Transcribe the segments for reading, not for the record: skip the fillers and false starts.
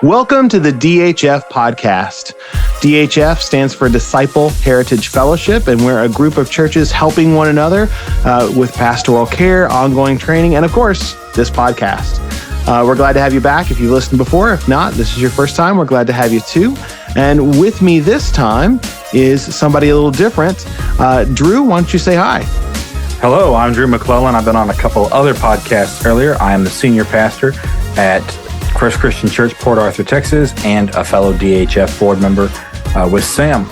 Welcome to the DHF podcast. DHF stands for Disciple Heritage Fellowship, and we're a group of churches helping one another with pastoral care, ongoing training, and of course, this podcast. We're glad to have you back if you've listened before. If not, this is your first time. We're glad to have you too. And with me this time is somebody a little different. Drew, why don't you say hi? Hello, I'm Drew Mcclellan. I've been on a couple other podcasts earlier. I am the senior pastor at First Christian Church, Port Arthur, Texas, and a fellow DHF board member with Sam.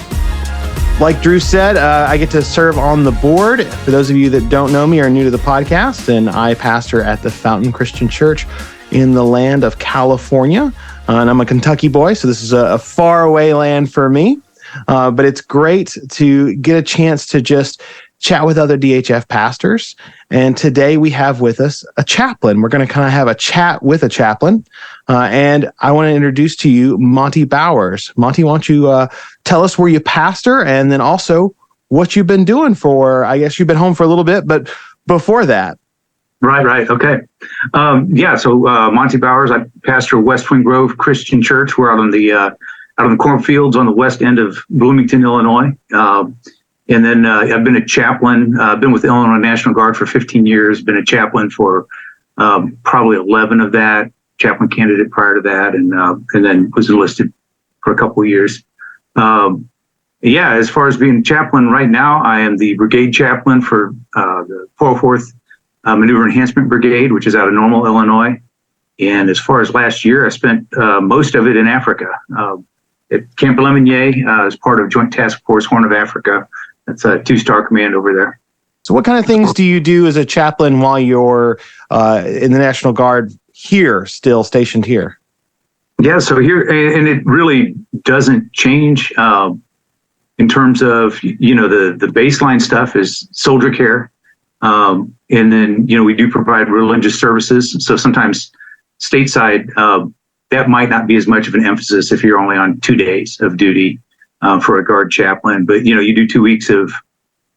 Like Drew said, I get to serve on the board. For those of you that don't know me or are new to the podcast, and I pastor at the Fountain Christian Church in the land of California. And I'm a Kentucky boy, so this is a faraway land for me. But it's great to get a chance to just chat with other DHF pastors. And today we have with us a chaplain. We're going to kind of have a chat with a chaplain. And I want to introduce to you Monte Bowers. Monte, why don't you tell us where you pastor and then also what you've been doing for, I guess you've been home for a little bit, but before that. Right. Okay. So Monte Bowers, I pastor West Twin Grove Christian Church. We're out on the cornfields on the west end of Bloomington, Illinois. And then I've been a chaplain. I've been with the Illinois National Guard for 15 years, been a chaplain for probably 11 of that, chaplain candidate prior to that, and then was enlisted for a couple of years. As far as being chaplain right now, I am the brigade chaplain for the 404th Maneuver Enhancement Brigade, which is out of Normal, Illinois. And as far as last year, I spent most of it in Africa. At Camp Lemonnier as part of Joint Task Force Horn of Africa. That's a 2-star command over there. So what kind of things do you do as a chaplain while you're in the National Guard here, still stationed here? Yeah, so here, and it really doesn't change in terms of, the baseline stuff is soldier care. And then, we do provide religious services. So sometimes stateside, that might not be as much of an emphasis if you're only on 2 days of duty for a guard chaplain. But, you do 2 weeks of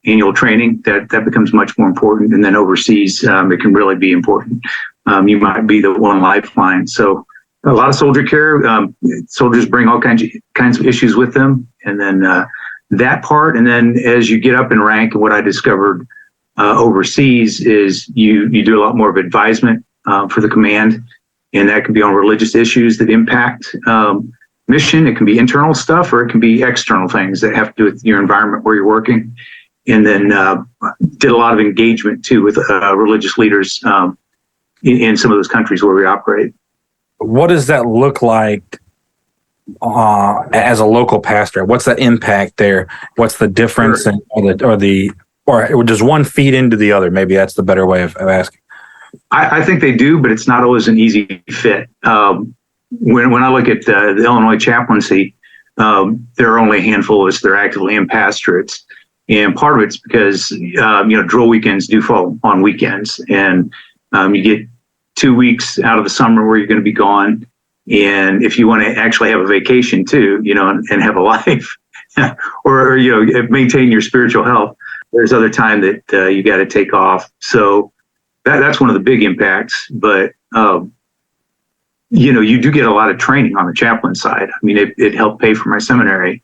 annual training, that becomes much more important. And then overseas, it can really be important. You might be the one lifeline. So a lot of soldier care, soldiers bring all kinds of issues with them. And then that part, and then as you get up in rank, and what I discovered overseas is you do a lot more of advisement for the command. And that can be on religious issues that impact mission. It can be internal stuff, or it can be external things that have to do with your environment where you're working. And then did a lot of engagement too with religious leaders in some of those countries where we operate. What does that look like as a local pastor? What's the impact there? What's the difference, sure. or does one feed into the other? Maybe that's the better way of asking. I think they do, but it's not always an easy fit. When I look at the Illinois chaplaincy, there are only a handful of us that are actively in pastorates. And part of it's because, drill weekends do fall on weekends. And you get 2 weeks out of the summer where you're going to be gone. And if you want to actually have a vacation too, and have a life or, maintain your spiritual health, there's other time that you got to take off. So that's one of the big impacts, but, you do get a lot of training on the chaplain side. I mean, it helped pay for my seminary.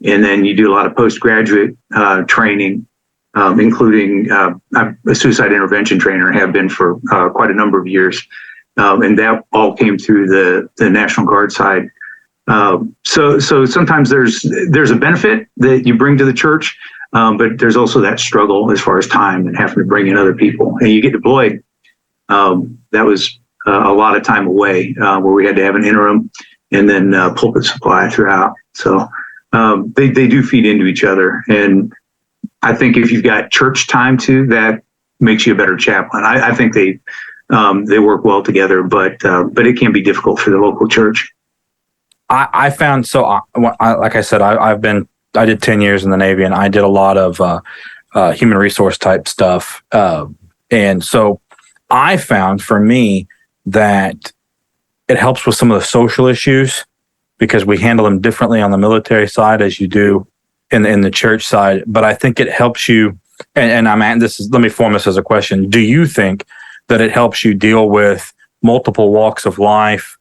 And then you do a lot of postgraduate training, including I'm a suicide intervention trainer, have been for quite a number of years. And that all came through the National Guard side. So sometimes there's a benefit that you bring to the church, but there's also that struggle as far as time and having to bring in other people. And you get deployed. That was a lot of time away where we had to have an interim and then pulpit supply throughout. So they do feed into each other. And I think if you've got church time too, that makes you a better chaplain. I think they work well together, but it can be difficult for the local church. I found, like I said, I did 10 years in the Navy, and I did a lot of human resource type stuff. And so I found for me that it helps with some of the social issues because we handle them differently on the military side as you do in the church side. But I think it helps you, and let me form this as a question. Do you think that it helps you deal with multiple walks of life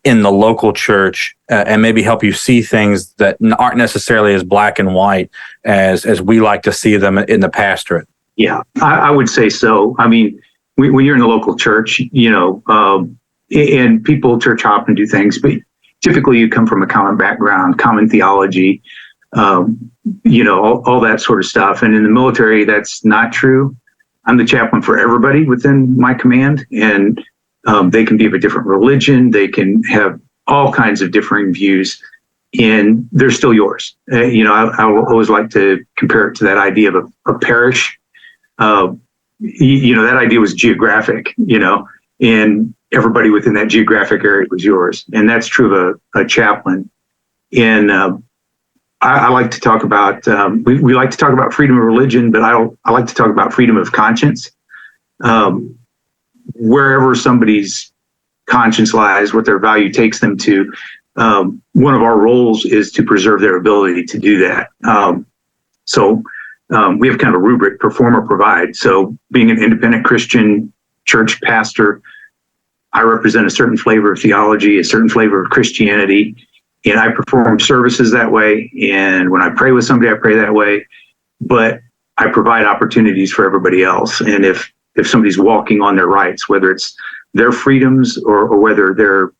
in the local church and maybe help you see things that aren't necessarily as black and white as we like to see them in the pastorate? Yeah, I would say so. I mean, when you're in the local church, and people church hop and do things, but typically you come from a common background, common theology, all that sort of stuff. And in the military, that's not true. I'm the chaplain for everybody within my command, and they can be of a different religion. They can have all kinds of differing views, and they're still yours. I always like to compare it to that idea of a parish. That idea was geographic, and everybody within that geographic area was yours. And that's true of a chaplain. And I like to talk about, we like to talk about freedom of religion, but I like to talk about freedom of conscience. Wherever somebody's conscience lies, what their value takes them to, one of our roles is to preserve their ability to do that. We have kind of a rubric, perform or provide. So being an independent Christian church pastor, I represent a certain flavor of theology, a certain flavor of Christianity, and I perform services that way. And when I pray with somebody, I pray that way, but I provide opportunities for everybody else. And if somebody's walking on their rights, whether it's their freedoms or whether they're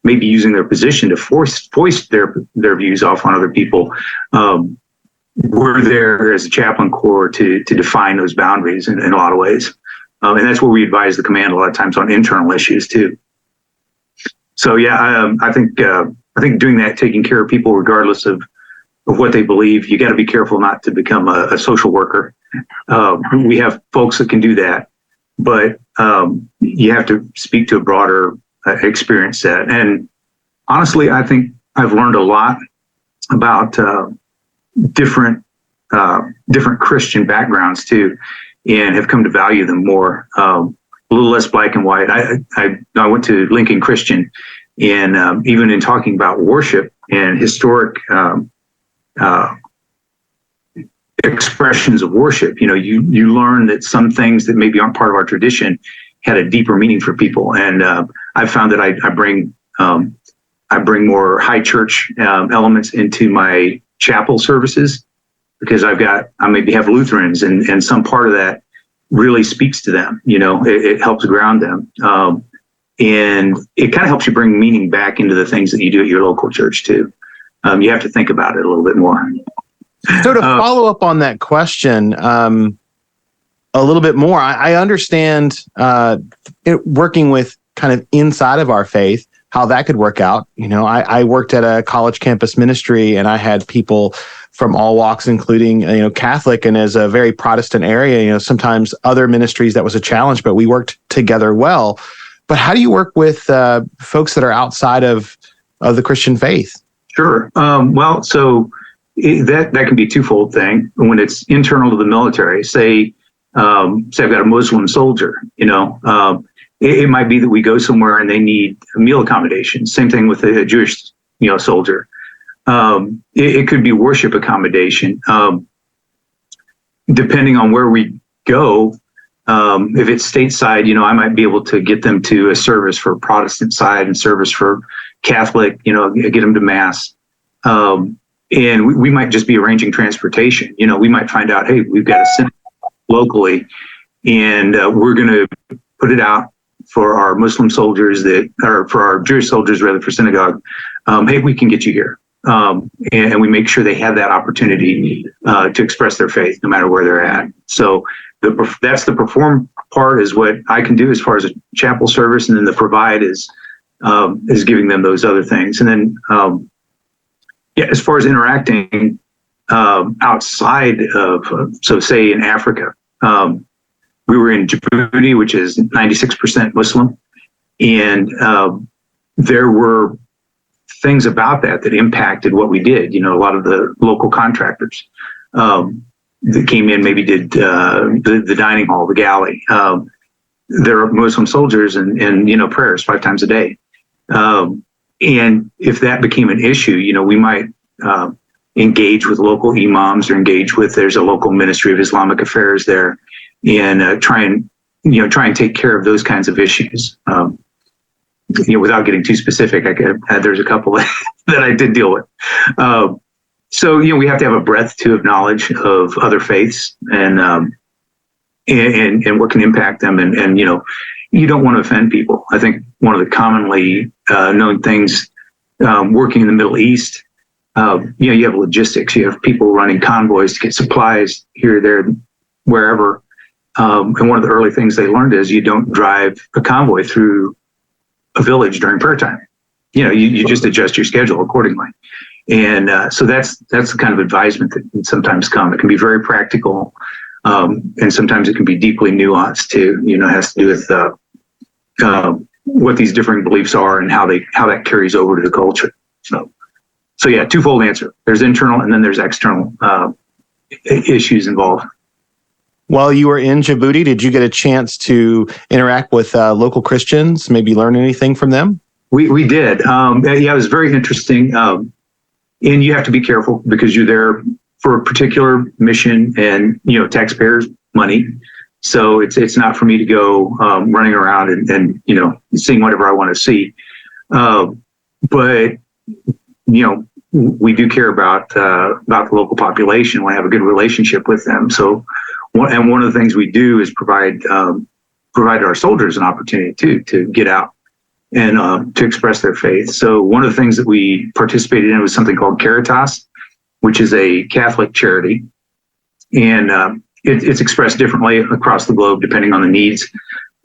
maybe using their position to foist their views off on other people, we're there as a chaplain corps to define those boundaries in a lot of ways. And that's where we advise the command a lot of times on internal issues too. So yeah, I think doing that, taking care of people regardless of what they believe, you got to be careful not to become a social worker. We have folks that can do that, but you have to speak to a broader experience set. And honestly, I think I've learned a lot about different Christian backgrounds too, and have come to value them more. A little less black and white. I went to Lincoln Christian, and even in talking about worship and historic expressions of worship, you learn that some things that maybe aren't part of our tradition had a deeper meaning for people. And I found that I bring more high church elements into my chapel services, because I maybe have Lutherans, and some part of that really speaks to them. It helps ground them. And it kind of helps you bring meaning back into the things that you do at your local church too. You have to think about it a little bit more. So to follow up on that question a little bit more, I understand working with kind of inside of our faith, how that could work out. I worked at a college campus ministry, and I had people from all walks, including, Catholic, and as a very Protestant area, sometimes other ministries, that was a challenge, but we worked together well. But how do you work with folks that are outside of the Christian faith? Sure. So that can be a twofold thing. When it's internal to the military, say I've got a Muslim soldier, it might be that we go somewhere and they need a meal accommodation. Same thing with a Jewish, soldier. It could be worship accommodation. Depending on where we go, if it's stateside, I might be able to get them to a service for Protestant side and service for Catholic, get them to Mass. And we might just be arranging transportation. We might find out, hey, we've got a synagogue locally, and we're going to put it out for our Muslim soldiers or for our Jewish soldiers, rather, for synagogue. Hey, we can get you here. And we make sure they have that opportunity to express their faith no matter where they're at. So that's the perform part, is what I can do as far as a chapel service, and then the provide is giving them those other things. And then as far as interacting outside of, so say in Africa, we were in Djibouti, which is 96% Muslim, and there were things about that impacted what we did. A lot of the local contractors that came in maybe did the dining hall, the galley. There are Muslim soldiers and prayers 5 times a day. And if that became an issue, we might engage with local imams, or there's a local Ministry of Islamic Affairs there, and try and take care of those kinds of issues. without getting too specific, there's a couple that I did deal with. So we have to have a breadth too of knowledge of other faiths and what can impact them, and you don't want to offend people. I think one of the commonly known things working in the Middle East, you have logistics. You have people running convoys to get supplies here, there, wherever. And one of the early things they learned is you don't drive a convoy through a village during prayer time. You just adjust your schedule accordingly. And so that's the kind of advisement that sometimes come. It can be very practical, and sometimes it can be deeply nuanced too. It has to do with what these differing beliefs are and how that carries over to the culture. So yeah, twofold answer. There's internal and then there's external issues involved. While you were in Djibouti, did you get a chance to interact with local Christians, maybe learn anything from them? We did. It was very interesting. And you have to be careful because you're there for a particular mission and, taxpayers' money. So it's not for me to go running around and seeing whatever I want to see. But we do care about the local population. We have a good relationship with them. So, one of the things we do is provide our soldiers an opportunity to get out and to express their faith. So one of the things that we participated in was something called Caritas, which is a Catholic charity. And it's expressed differently across the globe depending on the needs.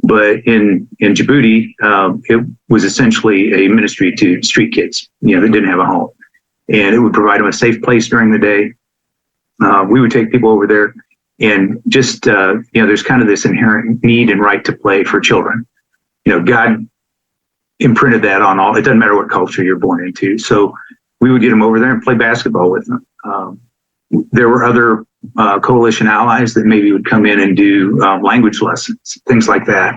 But in Djibouti, it was essentially a ministry to street kids, that didn't have a home. And it would provide them a safe place during the day. We would take people over there and just, there's kind of this inherent need and right to play for children. God imprinted that on all. It doesn't matter what culture you're born into. So we would get them over there and play basketball with them. There were other coalition allies that maybe would come in and do language lessons, things like that.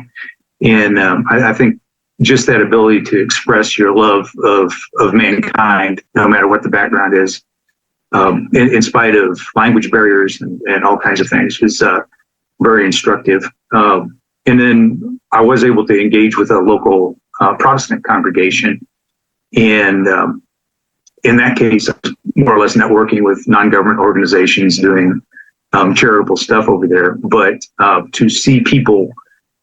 And I think just that ability to express your love of mankind, no matter what the background is, in spite of language barriers and all kinds of things, is very instructive. And then I was able to engage with a local Protestant congregation. And in that case, I was more or less networking with non-government organizations doing charitable stuff over there. But to see people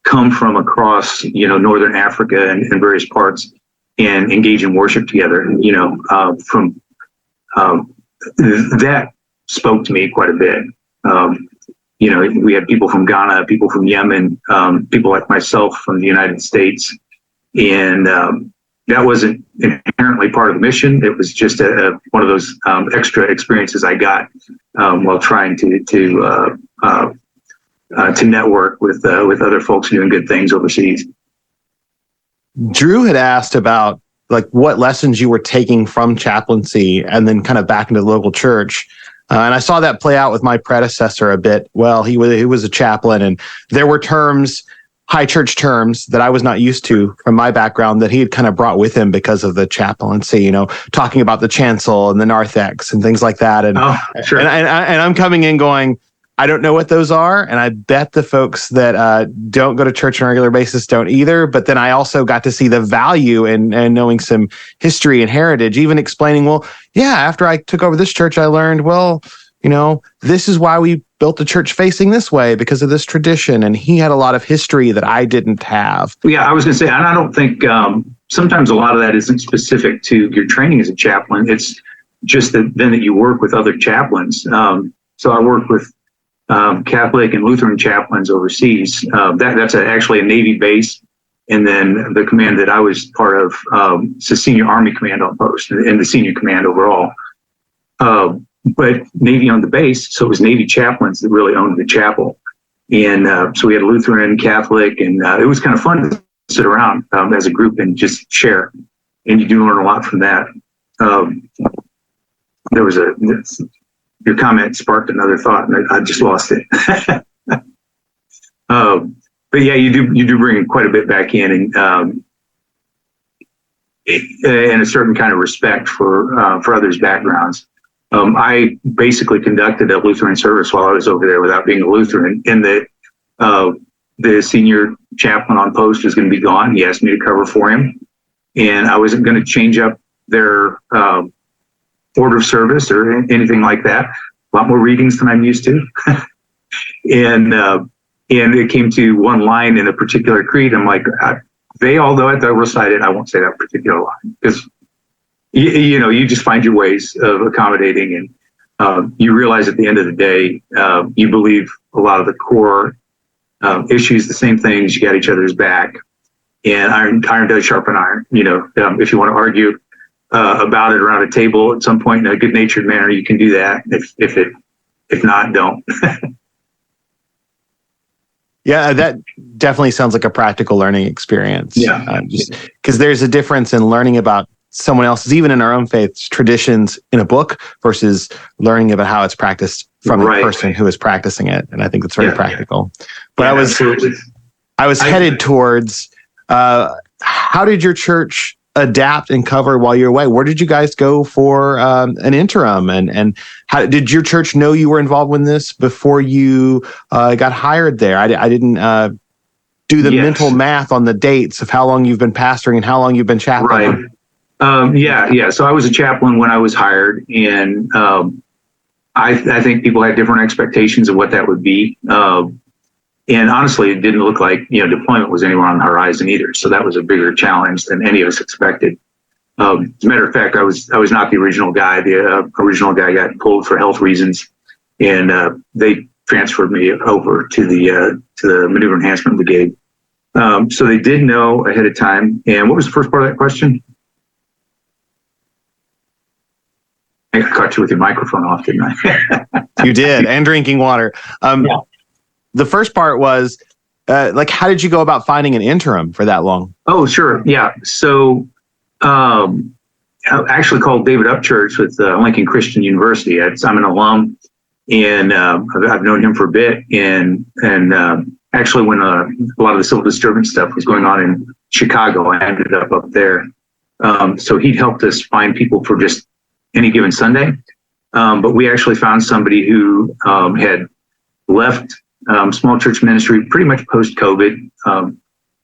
come from across, Northern Africa and various parts and engage in worship together, from that spoke to me quite a bit. We had people from Ghana, people from Yemen, people like myself from the United States. And that wasn't inherently part of the mission. It was just one of those extra experiences I got while trying to network with other folks doing good things overseas. Drew had asked about what lessons you were taking from chaplaincy and then kind of back into the local church. And I saw that play out with my predecessor a bit. Well, he was a chaplain, and there were terms, high church terms, that I was not used to from my background that he had kind of brought with him because of the chaplaincy, talking about the chancel and the narthex and things like that. And, sure. and I'm coming in going, I don't know what those are. And I bet the folks that don't go to church on a regular basis don't either. But then I also got to see the value in knowing some history and heritage, even explaining, after I took over this church, I learned, this is why we built the church facing this way because of this tradition. And he had a lot of history that I didn't have. Yeah, I was going to say, and I don't think sometimes a lot of that isn't specific to your training as a chaplain. It's just that you work with other chaplains. So I work with Catholic and Lutheran chaplains overseas. That's actually a Navy base. And then the command that I was part of, it's a senior Army command on post and the senior command overall. But Navy owned the base, so it was Navy chaplains that really owned the chapel. And so we had Lutheran, Catholic, and it was kind of fun to sit around as a group and just share. And you do learn a lot from that. Your comment sparked another thought, and I just lost it. But yeah, you do bring quite a bit back in, and a certain kind of respect for others' backgrounds. I basically conducted a Lutheran service while I was over there without being a Lutheran, in that the senior chaplain on post was going to be gone. He asked me to cover for him. and I wasn't going to change up their order of service or anything like that. A lot more readings than I'm used to. And it came to one line in a particular creed. I'm like, they all know it, they'll recite it. I won't say that particular line because, you just find your ways of accommodating. And you realize at the end of the day, you believe a lot of the core issues, the same things, you got each other's back. And iron does sharpen iron. If you want to argue about it around a table at some point in a good-natured manner, you can do that. If not, don't. Yeah, that definitely sounds like a practical learning experience. Yeah. Just because there's a difference in learning about someone else's, even in our own faith, traditions in a book versus learning about how it's practiced from a person who is practicing it. And I think it's very practical. But I was headed towards, how did your church adapt and cover while you're away? Where did you guys go for an interim? And how did your church know you were involved in this before you got hired there? I didn't do the mental math on the dates of how long you've been pastoring and how long you've been chaplain. Right. So I was a chaplain when I was hired, and I think people had different expectations of what that would be. And honestly, it didn't look like, deployment was anywhere on the horizon either. So that was a bigger challenge than any of us expected. As a matter of fact, I was not the original guy. The original guy got pulled for health reasons, and they transferred me over to the Maneuver Enhancement Brigade. So they did know ahead of time. And what was the first part of that question? I caught you with your microphone off, didn't I? You did, and drinking water. The first part was, how did you go about finding an interim for that long? Oh, sure. Yeah. So I actually called David Upchurch with Lincoln Christian University. I'm an alum, and I've known him for a bit. And actually, when a lot of the civil disturbance stuff was going on in Chicago, I ended up there. So he'd helped us find people for just any given Sunday. But we actually found somebody who had left small church ministry pretty much post-COVID.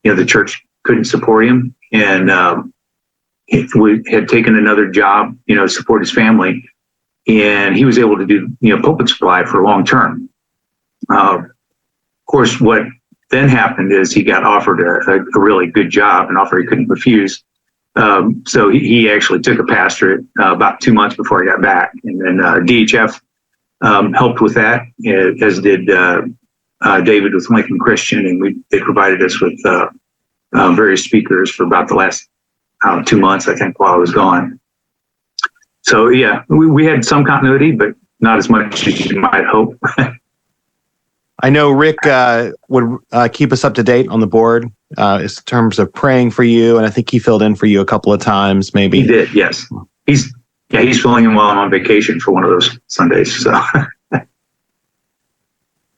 The church couldn't support him, and he had taken another job, to support his family, and he was able to do, pulpit supply for long term. Of course, what then happened is he got offered a really good job, an offer he couldn't refuse. So he actually took a pastorate about 2 months before he got back, and then DHF helped with that, as did David with Lincoln Christian, and they provided us with various speakers for about the last 2 months, I think, while I was gone. So yeah, we had some continuity, but not as much as you might hope. I know Rick would keep us up to date on the board in terms of praying for you, and I think he filled in for you a couple of times, maybe. He did, yes. He's filling in while I'm on vacation for one of those Sundays.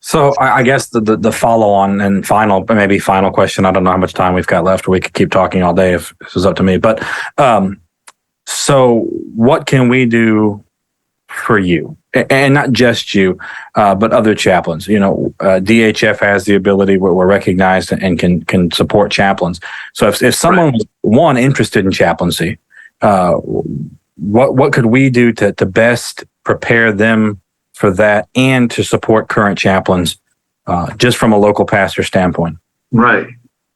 So I guess the follow-on and final question, I don't know how much time we've got left, or we could keep talking all day if this was up to me. But so what can we do for you? And not just you, but other chaplains. DHF has the ability, we're recognized and can support chaplains. So if someone was interested in chaplaincy, what could we do to best prepare them for that and to support current chaplains, just from a local pastor standpoint? Right.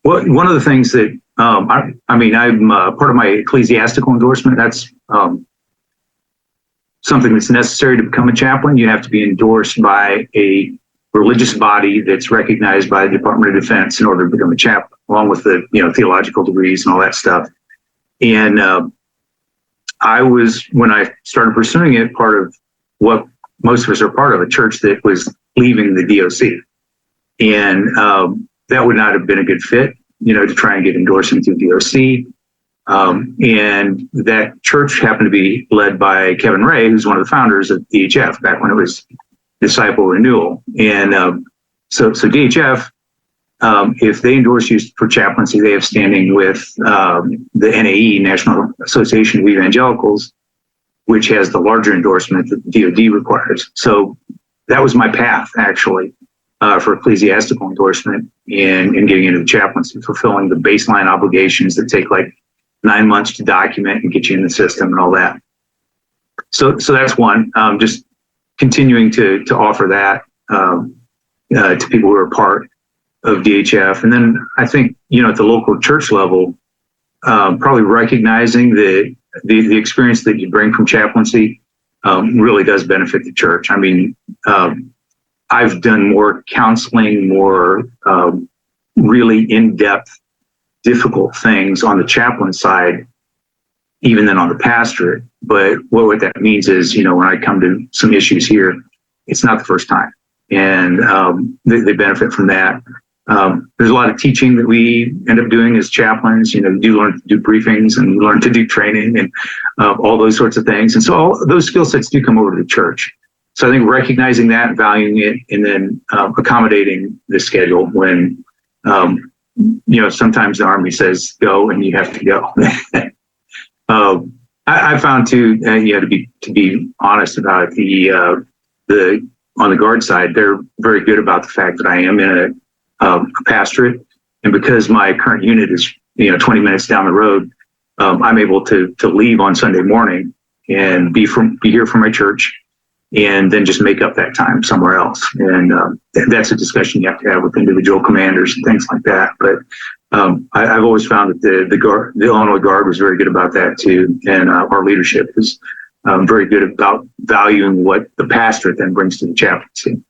Well, one of the things that I'm part of my ecclesiastical endorsement. That's something that's necessary to become a chaplain. You have to be endorsed by a religious body that's recognized by the Department of Defense in order to become a chaplain, along with the theological degrees and all that stuff. And I was, when I started pursuing it, part of what most of us are part of, a church that was leaving the DOC. And that would not have been a good fit, to try and get endorsement through DOC. And that church happened to be led by Kevin Ray, who's one of the founders of DHF back when it was Disciple Renewal. And so DHF, if they endorse you for chaplaincy, they have standing with the NAE, National Association of Evangelicals, which has the larger endorsement that the DoD requires. So that was my path, actually, for ecclesiastical endorsement and getting into the chaplaincy, fulfilling the baseline obligations that take like 9 months to document and get you in the system and all that. So that's one. Just continuing to offer that to people who are part of DHF. And then I think, at the local church level, probably recognizing the experience that you bring from chaplaincy really does benefit the church. I mean, I've done more counseling, more really in-depth, difficult things on the chaplain side, even than on the pastorate. But what that means is, when I come to some issues here, it's not the first time. And they benefit from that. There's a lot of teaching that we end up doing as chaplains. You do learn to do briefings and learn to do training and all those sorts of things. And so all those skill sets do come over to the church. So I think recognizing that, valuing it, and then accommodating the schedule when, sometimes the Army says go and you have to go. I found too, to be honest about it, on the guard side, they're very good about the fact that I am in a pastorate, and because my current unit is 20 minutes down the road, I'm able to leave on Sunday morning and be here for my church, and then just make up that time somewhere else. And that's a discussion you have to have with individual commanders and things like that. But I've always found that the Illinois Guard was very good about that too, and our leadership is very good about valuing what the pastorate then brings to the chaplaincy.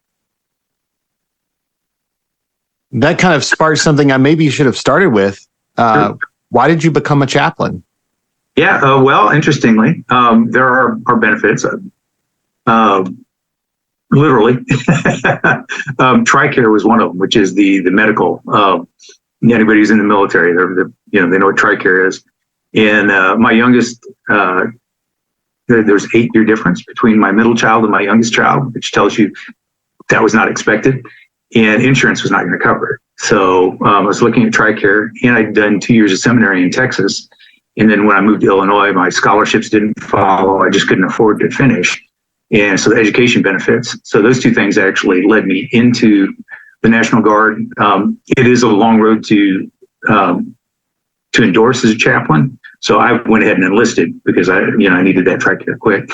That kind of sparks something I maybe should have started with. Sure. Why did you become a chaplain? Yeah, well, interestingly, there are benefits. Literally, TRICARE was one of them, which is the medical. Anybody who's in the military, they know what TRICARE is. And my youngest, there's 8-year difference between my middle child and my youngest child, which tells you that was not expected, and insurance was not going to cover it. So I was looking at TRICARE, and I'd done 2 years of seminary in Texas. And then when I moved to Illinois, my scholarships didn't follow. I just couldn't afford to finish. And so the education benefits. So those two things actually led me into the National Guard. It is a long road to endorse as a chaplain. So I went ahead and enlisted because I needed that TRICARE quick.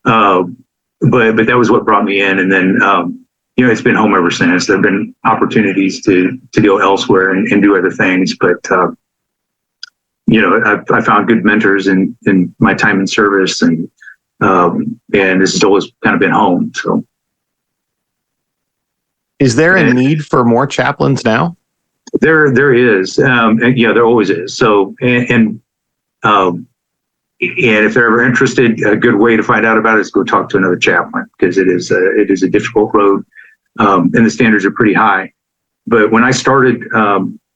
But that was what brought me in. And then, it's been home ever since. There have been opportunities to go elsewhere and do other things. But, I found good mentors in my time in service, and this has always kind of been home. So, is there a need for more chaplains now? There is, and there always is. So, and if they're ever interested, a good way to find out about it is go talk to another chaplain, because it is a difficult road, and the standards are pretty high. But when I started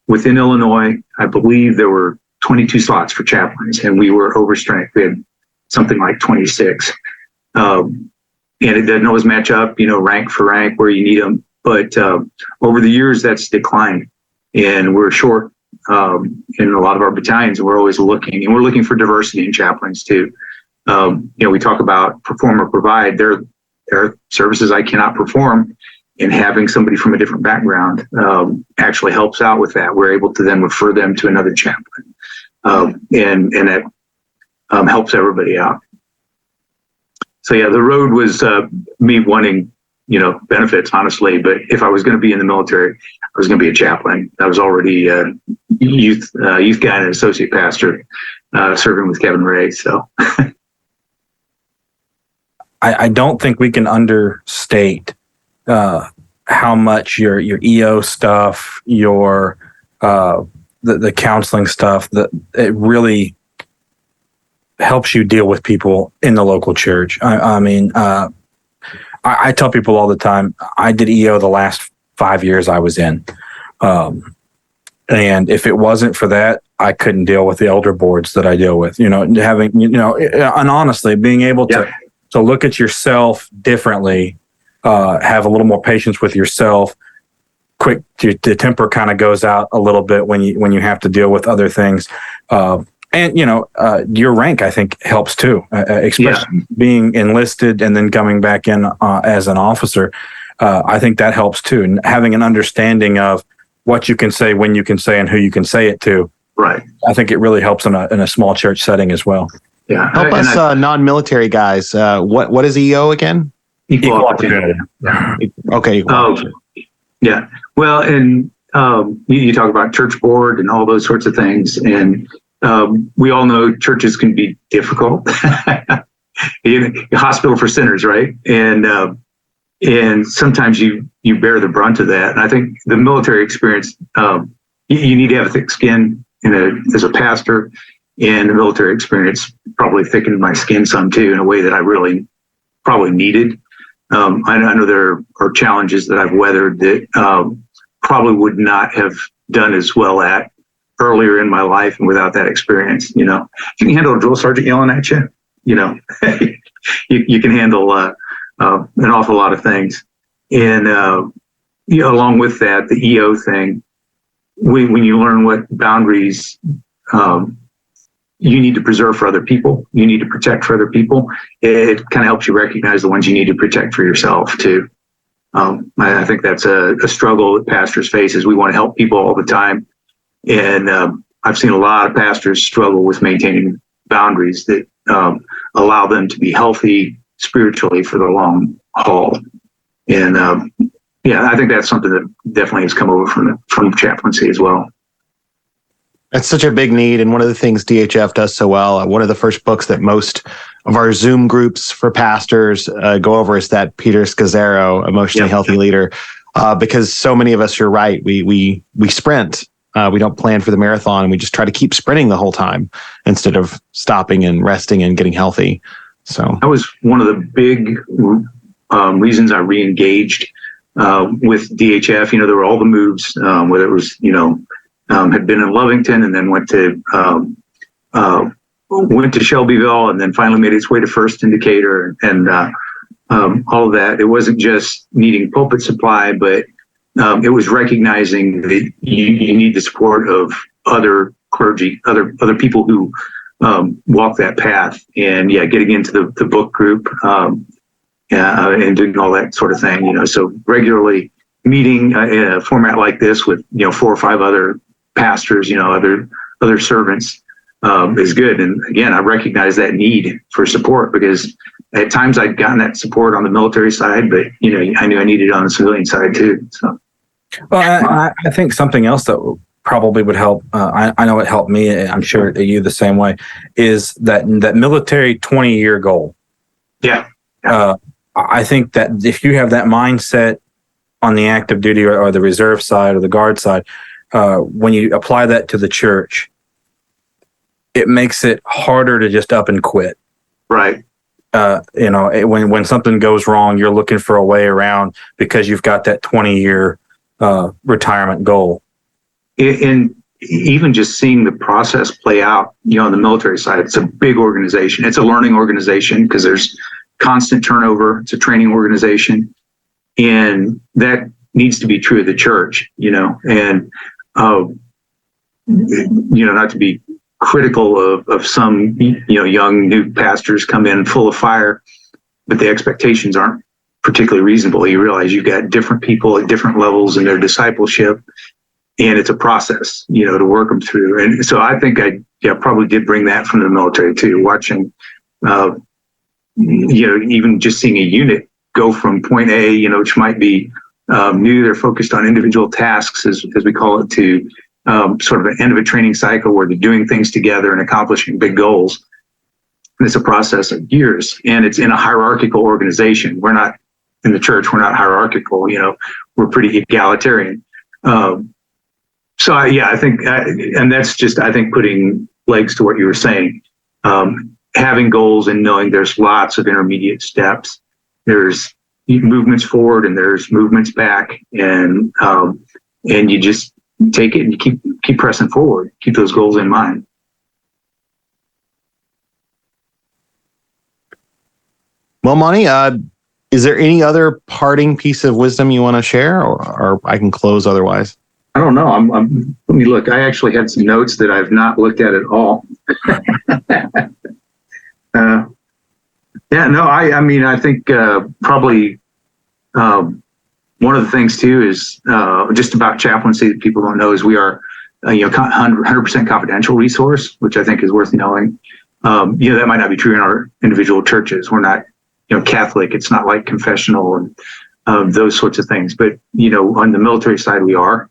within Illinois, I believe there were 22 slots for chaplains, and we were overstrength. We had something like 26. And it doesn't always match up, rank for rank where you need them. But over the years, that's declined, and we're short in a lot of our battalions. We're always looking, and we're looking for diversity in chaplains too. We talk about perform or provide. There are services I cannot perform, and having somebody from a different background actually helps out with that. We're able to then refer them to another chaplain, and that helps everybody out. So yeah, the road was me wanting, benefits, honestly. But if I was going to be in the military, I was going to be a chaplain. I was already a youth guy and an associate pastor serving with Kevin Ray. So I don't think we can understate how much your EO stuff, your the counseling stuff, that it really helps you deal with people in the local church. I tell people all the time, I did EO the last 5 years I was in. And if it wasn't for that, I couldn't deal with the elder boards that I deal with, and honestly, being able to look at yourself differently, have a little more patience with yourself. Quick, the temper kind of goes out a little bit when you have to deal with other things. And your rank, I think, helps too, especially being enlisted and then coming back in as an officer. I think that helps too, and having an understanding of what you can say, when you can say, and who you can say it to. Right. I think it really helps in a small church setting as well. Yeah. Help us non-military guys. What is EO again? Equal opportunity. Yeah. Okay. Yeah. Well, and you talk about church board and all those sorts of things, and we all know churches can be difficult. Hospital for sinners, right? And sometimes you bear the brunt of that. And I think the military experience, you need to have a thick skin as a pastor, and the military experience probably thickened my skin some too, in a way that I really probably needed. I know there are challenges that I've weathered that probably would not have done as well at earlier in my life and without that experience. You know, if you can handle a drill sergeant yelling at you, you know, you can handle an awful lot of things. And along with that, the EO thing, when you learn what boundaries you need to preserve for other people, you need to protect for other people, it kind of helps you recognize the ones you need to protect for yourself too. I think that's a struggle that pastors face, is we want to help people all the time. And I've seen a lot of pastors struggle with maintaining boundaries that allow them to be healthy spiritually for the long haul. And I think that's something that definitely has come over from chaplaincy as well. That's such a big need. And one of the things DHF does so well, one of the first books that most of our Zoom groups for pastors go over is that Peter Scazzero, Emotionally Healthy Leader, because so many of us, you're right, we sprint. We don't plan for the marathon, and we just try to keep sprinting the whole time instead of stopping and resting and getting healthy. So that was one of the big reasons I re-engaged with DHF. There were all the moves, whether it was, had been in Lovington and then went to Shelbyville and then finally made its way to First Indicator and all of that. It wasn't just needing pulpit supply, but it was recognizing that you need the support of other clergy, other people who walk that path, and getting into the book group and doing all that sort of thing. So regularly meeting in a format like this with 4 or 5 other pastors, other servants is good. And again, I recognize that need for support, because at times I'd gotten that support on the military side, but I knew I needed it on the civilian side too. So, well, I think something else that probably would help. I know it helped me. I'm sure you the same way. Is that military 20-year goal? Yeah. I think that if you have that mindset on the active duty or the reserve side or the guard side, when you apply that to the church, it makes it harder to just up and quit. Right. When something goes wrong, you're looking for a way around because you've got that 20-year retirement goal. And even just seeing the process play out, on the military side, it's a big organization. It's a learning organization because there's constant turnover. It's a training organization, and that needs to be true of the church, and not to be critical of some, young new pastors come in full of fire, but the expectations aren't particularly reasonable. You realize you've got different people at different levels in their discipleship, and it's a process, to work them through. And so I think I probably did bring that from the military too, watching, even just seeing a unit go from point A, which might be new, they're focused on individual tasks, as we call it, to sort of an end of a training cycle where they're doing things together and accomplishing big goals. And it's a process of years, and it's in a hierarchical organization. We're not in the church. We're not hierarchical. We're pretty egalitarian. So I think, and that's just, I think, putting legs to what you were saying. Having goals and knowing there's lots of intermediate steps. There's movements forward and there's movements back, and you just take it and you keep pressing forward. Keep those goals in mind. Well, Monte, is there any other parting piece of wisdom you want to share, or I can close otherwise? I don't know. Let me look. I actually had some notes that I've not looked at all. I think probably one of the things too is just about chaplaincy that people don't know is we are 100% confidential resource, which I think is worth knowing. That might not be true in our individual churches. We're not, Catholic. It's not like confessional and those sorts of things. But, on the military side, we are,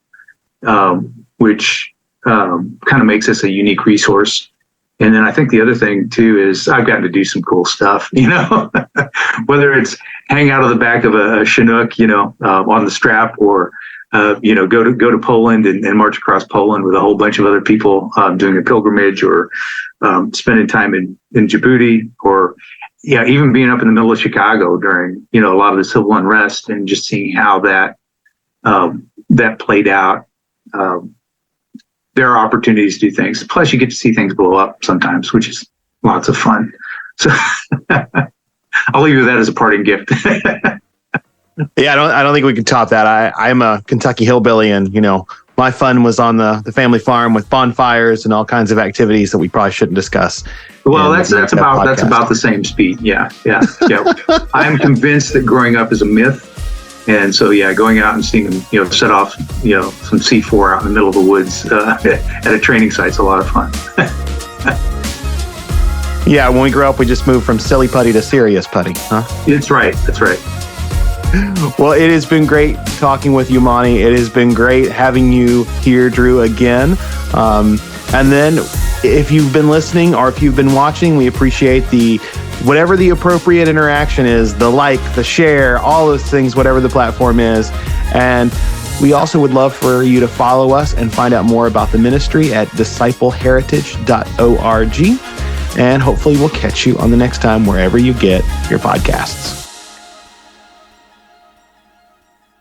which kind of makes us a unique resource. And then I think the other thing too is I've gotten to do some cool stuff, whether it's hang out of the back of a Chinook, on the strap, or go to Poland and march across Poland with a whole bunch of other people doing a pilgrimage, or spending time in Djibouti, or even being up in the middle of Chicago during a lot of the civil unrest, and just seeing how that played out. There are opportunities to do things. Plus, you get to see things blow up sometimes, which is lots of fun. So I'll leave you with that as a parting gift. Yeah, I don't think we can top that. I'm a Kentucky hillbilly, and my fun was on the family farm with bonfires and all kinds of activities that we probably shouldn't discuss. Well, that's about the same speed. Yeah. I'm convinced that growing up is a myth. And so, going out and seeing them, set off, some C4 out in the middle of the woods at a training site's a lot of fun. Yeah, when we grew up, we just moved from silly putty to serious putty, huh? That's right. Well, it has been great talking with you, Monte. It has been great having you here, Drew, again. And then if you've been listening or if you've been watching, we appreciate whatever the appropriate interaction is, the like, the share, all those things, whatever the platform is. And we also would love for you to follow us and find out more about the ministry at discipleheritage.org. And hopefully we'll catch you on the next time wherever you get your podcasts.